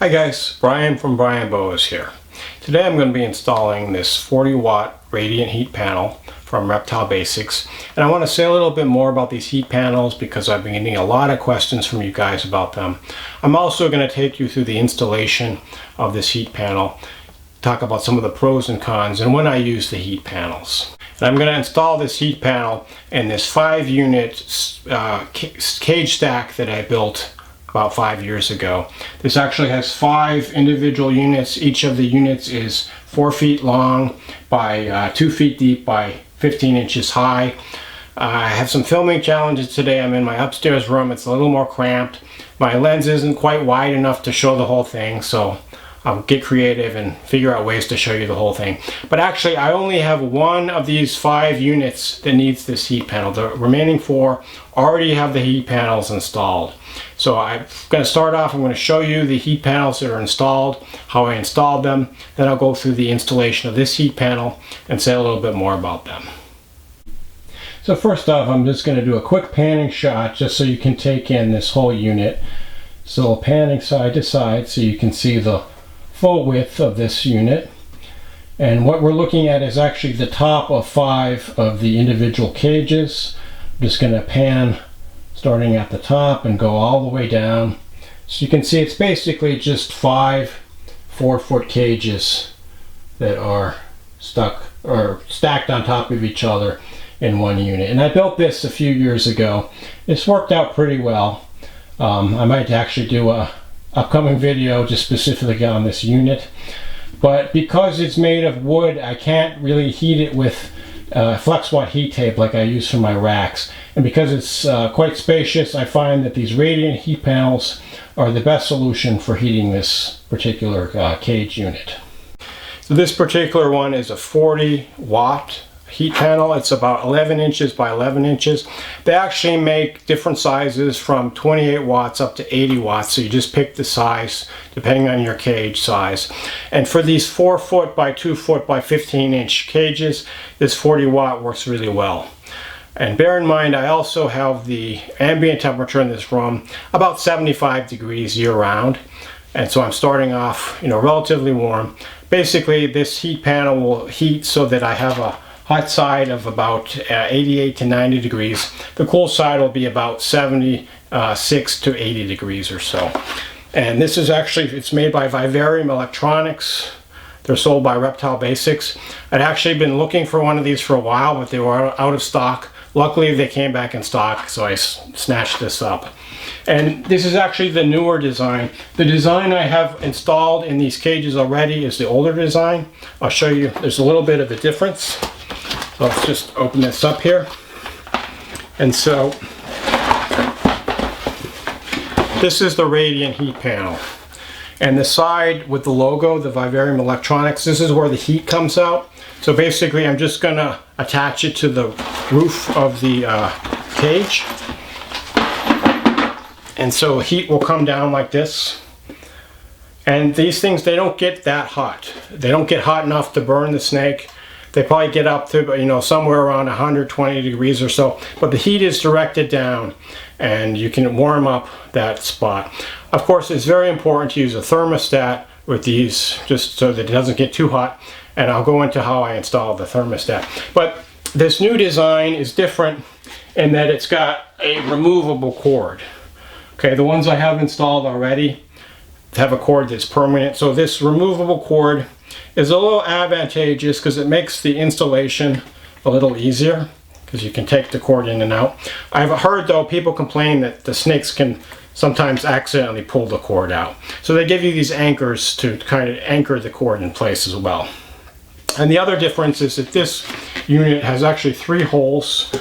Hi guys, Brian from Boas here. Today I'm going to be installing this 40 watt radiant heat panel from Reptile Basics, and I want to say a little bit more about these heat panels because I've been getting a lot of questions from you guys about them. I'm also going to take you through the installation of this heat panel, talk about some of the pros and cons and when I use the heat panels. And I'm going to install this heat panel in this 5-unit cage stack that I built about 5 years ago. This actually has 5 individual units. Each of the units is 4 feet long by 2 feet deep by 15 inches high. I have some filming challenges today. I'm in my upstairs room. It's a little more cramped. My lens isn't quite wide enough to show the whole thing, so I'll get creative and figure out ways to show you the whole thing. But actually, I only have one of these 5 units that needs this heat panel. The remaining 4 already have the heat panels installed. So I'm going to start off, I'm going to show you the heat panels that are installed, how I installed them, then I'll go through the installation of this heat panel and say a little bit more about them. So first off, I'm just going to do a quick panning shot just so you can take in this whole unit. So panning side to side so you can see the full width of this unit. And what we're looking at is actually the top of 5 of the individual cages. I'm just going to pan starting at the top and go all the way down. So you can see it's basically just 5 4-foot cages that are stuck or stacked on top of each other in one unit. And I built this a few years ago. It's worked out pretty well. I might actually do a upcoming video just specifically on this unit, but because it's made of wood, I can't really heat it with flex watt heat tape like I use for my racks. And because it's quite spacious, I find that these radiant heat panels are the best solution for heating this particular cage unit. So this particular one is a 40 watt heat panel. It's about 11 inches by 11 inches. They actually make different sizes from 28 watts up to 80 watts, so you just pick the size depending on your cage size. And for these 4 foot by 2 foot by 15 inch cages, this 40 watt works really well. And bear in mind, I also have the ambient temperature in this room about 75 degrees year round, and so I'm starting off, relatively warm. Basically, this heat panel will heat so that I have a hot side of about 88 to 90 degrees. The cool side will be about 76 to 80 degrees or so. And this is actually, it's made by Vivarium Electronics. They're sold by Reptile Basics. I'd actually been looking for one of these for a while, but they were out of stock. Luckily, they came back in stock, so I snatched this up. And this is actually the newer design. The design I have installed in these cages already is the older design. I'll show you, there's a little bit of a difference. So let's just open this up here. And so this is the radiant heat panel. And the side with the logo, the Vivarium Electronics, this is where the heat comes out. So basically I'm just going to attach it to the roof of the cage. And so heat will come down like this. And these things, they don't get that hot. They don't get hot enough to burn the snake. They probably get up to, somewhere around 120 degrees or so. But the heat is directed down and you can warm up that spot. Of course, it's very important to use a thermostat with these just so that it doesn't get too hot. And I'll go into how I install the thermostat. But this new design is different in that it's got a removable cord. Okay, the ones I have installed already have a cord that's permanent. So this removable cord is a little advantageous because it makes the installation a little easier because you can take the cord in and out. I've heard though people complain that the snakes can sometimes accidentally pull the cord out. So they give you these anchors to kind of anchor the cord in place as well. And the other difference is that this unit has actually 3 holes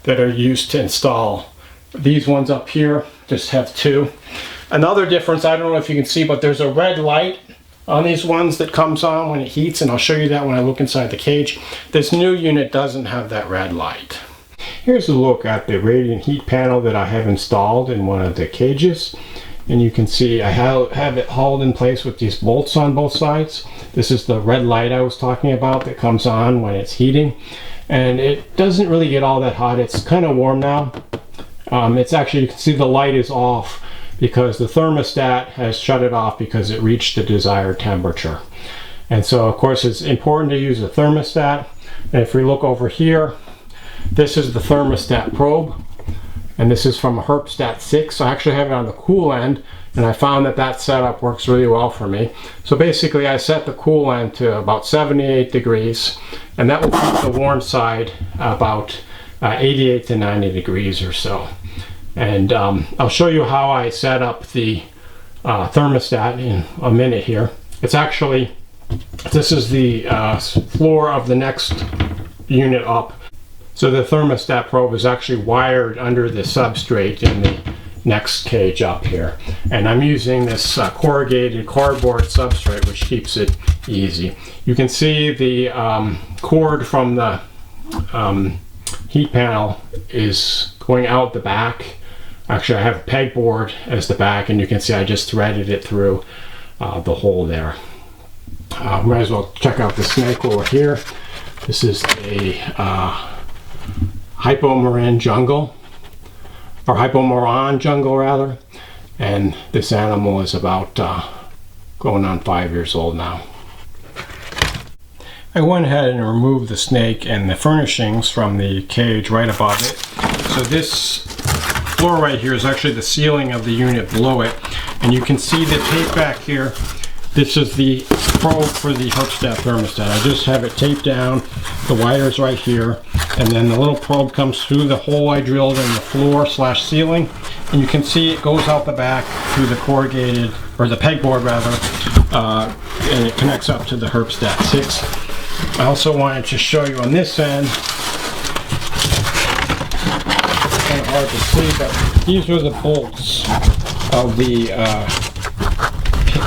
that are used to install. These ones up here just have 2. Another difference, I don't know if you can see, but there's a red light on these ones that comes on when it heats, and I'll show you that when I look inside the cage. This new unit doesn't have that red light. Here's a look at the radiant heat panel that I have installed in one of the cages. And you can see I have it hauled in place with these bolts on both sides. This is the red light I was talking about that comes on when it's heating. And it doesn't really get all that hot. It's kind of warm now. It's actually, you can see the light is off because the thermostat has shut it off because it reached the desired temperature. And so of course it's important to use a thermostat. And if we look over here, this is the thermostat probe, and this is from a Reptiles 6. I actually have it on the cool end, and I found that that setup works really well for me. So basically I set the cool end to about 78 degrees, and that will keep the warm side about 88 to 90 degrees or so. And I'll show you how I set up the thermostat in a minute here. It's actually, this is the floor of the next unit up. So the thermostat probe is actually wired under the substrate in the next cage up here. And I'm using this corrugated cardboard substrate, which keeps it easy. You can see the cord from the heat panel is going out the back. Actually, I have a pegboard as the back, and you can see I just threaded it through the hole there. Might as well check out the snake while we're here. This is a Moron Jungle, or Moron Jungle rather, and this animal is about going on 5 years old now. I went ahead and removed the snake and the furnishings from the cage right above it. So this floor right here is actually the ceiling of the unit below it, and you can see the tape back here. This is the probe for the Reptiles thermostat. I just have it taped down, the wire's right here, and then the little probe comes through the hole I drilled in the floor slash ceiling, and you can see it goes out the back through the corrugated, or the pegboard rather, and it connects up to the Thermostat 6. I also wanted to show you on this end, kind of hard to see, but these are the bolts of the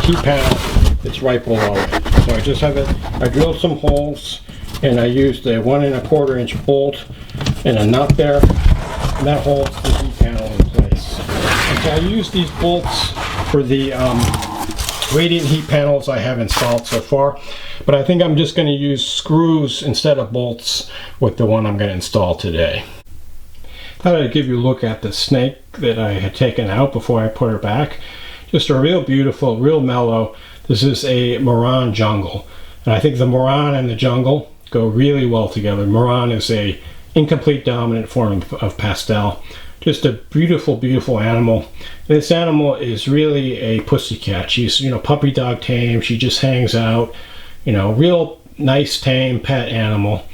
heat panel that's right below it. So I just have it, I drilled some holes, and I used a 1 1/4 inch bolt and a nut there, and that holds the heat panel in place. And so I use these bolts for the radiant heat panels I have installed so far, but I think I'm just going to use screws instead of bolts with the one I'm going to install today. I thought I'd give you a look at the snake that I had taken out before I put her back. Just a real beautiful, real mellow. This is a Moron Jungle, and I think the Moron and the Jungle go really well together. Moron is a incomplete dominant form of pastel. Just a beautiful, beautiful animal. This animal is really a pussycat. She's, you know, puppy dog tame. She just hangs out, you know, real nice tame pet animal.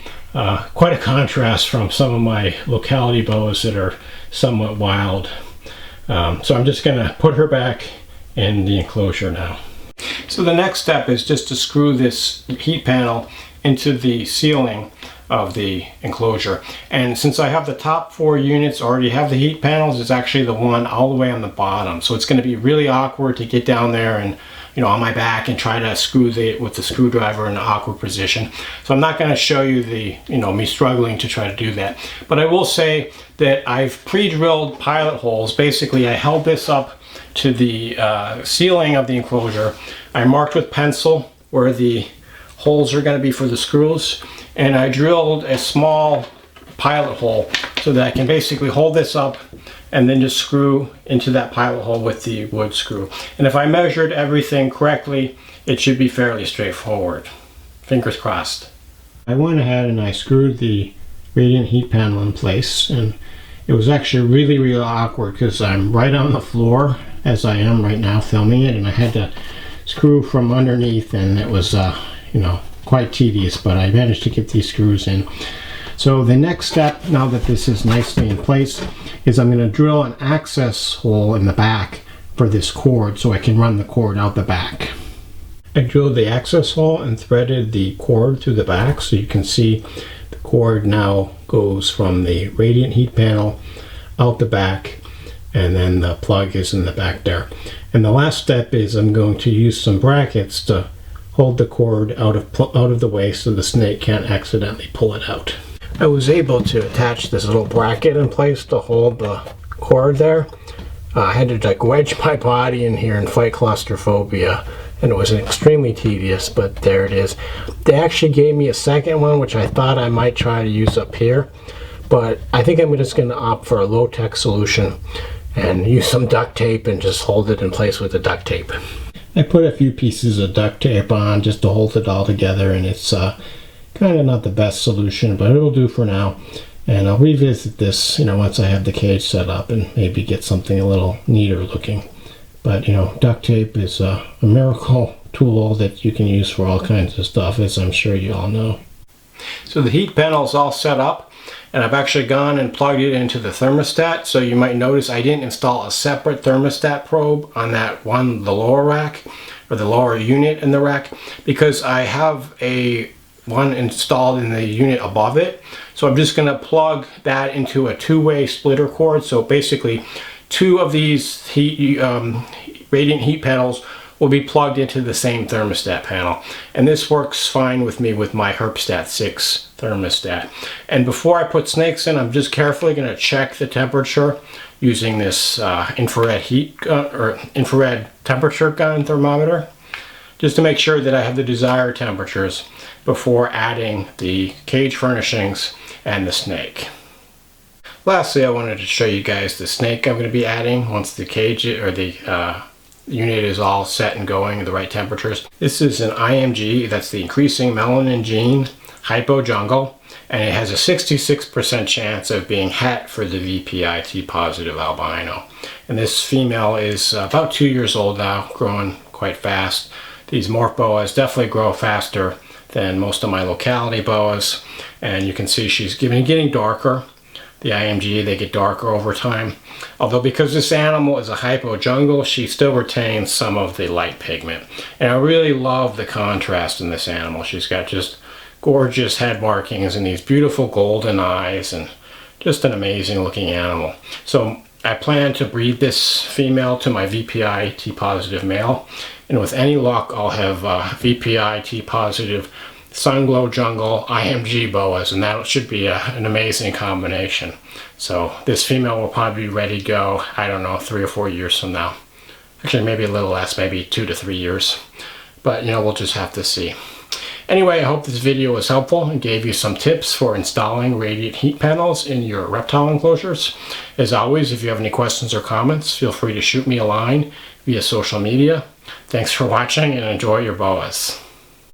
Quite a contrast from some of my locality boas that are somewhat wild. So I'm just going to put her back in the enclosure now. So the next step is just to screw this heat panel into the ceiling of the enclosure. And since I have the top 4 units already have the heat panels, it's actually the one all the way on the bottom. So it's going to be really awkward to get down there and, you know, on my back and try to screw with the screwdriver in an awkward position. So I'm not going to show you the, you know, me struggling to try to do that. But I will say that I've pre-drilled pilot holes. Basically, I held this up to the ceiling of the enclosure. I marked with pencil where the holes are going to be for the screws, and I drilled a small pilot hole so that I can basically hold this up and then just screw into that pilot hole with the wood screw. And if I measured everything correctly, it should be fairly straightforward. Fingers crossed. I went ahead and I screwed the radiant heat panel in place, and it was actually really, really awkward because I'm right on the floor as I am right now filming it, and I had to screw from underneath, and it was you know, quite tedious, but I managed to get these screws in. So the next step, now that this is nicely in place, is I'm going to drill an access hole in the back for this cord so I can run the cord out the back. I drilled the access hole and threaded the cord through the back, so you can see the cord now goes from the radiant heat panel out the back, and then the plug is in the back there. And the last step is I'm going to use some brackets to hold the cord out of the way so the snake can't accidentally pull it out. I was able to attach this little bracket in place to hold the cord there. I had to like wedge my body in here and fight claustrophobia, and it was extremely tedious, but there it is. They actually gave me a second one, which I thought I might try to use up here, but I think I'm just going to opt for a low-tech solution. and use some duct tape and just hold it in place with the duct tape. I put a few pieces of duct tape on just to hold it all together, and it's kind of not the best solution, but it'll do for now. And I'll revisit this, once I have the cage set up and maybe get something a little neater looking. But, duct tape is a miracle tool that you can use for all kinds of stuff, as I'm sure you all know. So the heat panel is all set up, and I've actually gone and plugged it into the thermostat. So you might notice I didn't install a separate thermostat probe on that one, the lower rack, or the lower unit in the rack, because I have one installed in the unit above it. So I'm just going to plug that into a two-way splitter cord. So basically 2 of these radiant heat panels will be plugged into the same thermostat panel, and this works fine with me with my Herpstat 6 thermostat. And before I put snakes in, I'm just carefully going to check the temperature using this infrared temperature gun thermometer, just to make sure that I have the desired temperatures before adding the cage furnishings and the snake. Lastly, I wanted to show you guys the snake I'm going to be adding once the cage or the unit is all set and going at the right temperatures. This is an IMG, that's the increasing melanin gene, Hypo Jungle, and it has a 66% chance of being het for the VPIT positive albino. And this female is about 2 years old now, growing quite fast. These morph boas definitely grow faster than most of my locality boas, and you can see she's getting darker. The IMG, they get darker over time. Although because this animal is a Hypo Jungle, she still retains some of the light pigment. And I really love the contrast in this animal. She's got just gorgeous head markings and these beautiful golden eyes, and just an amazing looking animal. So I plan to breed this female to my VPIT positive male. And with any luck, I'll have VPIT positive Sunglow Jungle IMG boas, and that should be an amazing combination. So this female will probably be ready to go, I don't know, 3 or 4 years from now. Actually, maybe a little less, maybe 2 to 3 years. But, we'll just have to see. Anyway, I hope this video was helpful and gave you some tips for installing radiant heat panels in your reptile enclosures. As always, if you have any questions or comments, feel free to shoot me a line via social media. Thanks for watching, and enjoy your boas.